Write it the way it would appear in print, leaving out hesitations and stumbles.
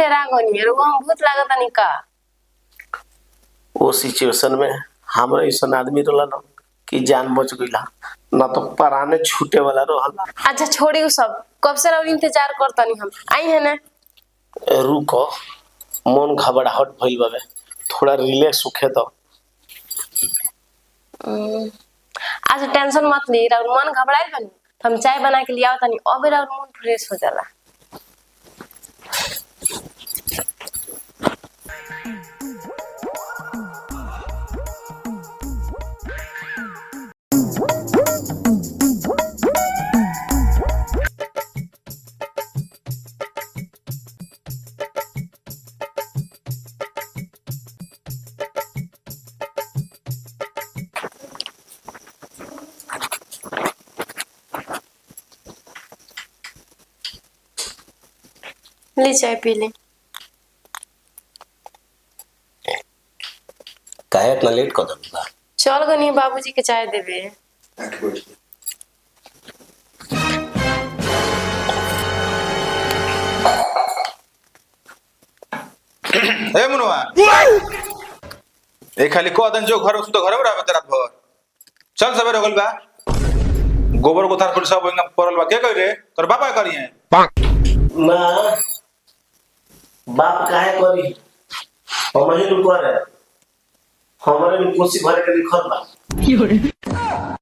डरा गनी है रुआ भूत लागत नहीं का। वो सिचुएशन में हमारे ऐसा आदमी रहला कि जान बच गईला ना तो पराने छूटे वाला रहला। अच्छा छोड़ी उ सब कब से और इंतजार करता नहीं हम आई है ना। रुको मन घबराहट भइल बावे थोड़ा रिलैक्स होखे तो। अच्छा टेंशन मत ली और मन घबराइल बनी तो हम चाय बना के लिया तनी अब और मन फ्रेश हो जाला। ले चाय पी ले। काहे इतना लेट कर दबा। चल गनी बाबूजी के चाय देबे। ए मुनुआ ए खाली को दिन जो घर तो घर में रहबे रात भर। चल सवेरे हो गल बा गोबर को थार कुल सब ओंगा परल बा के कह रे तोर बापा करिए ना बाप काहे करी हम ही करे हमारे में कोसी भरे के लिखल बा।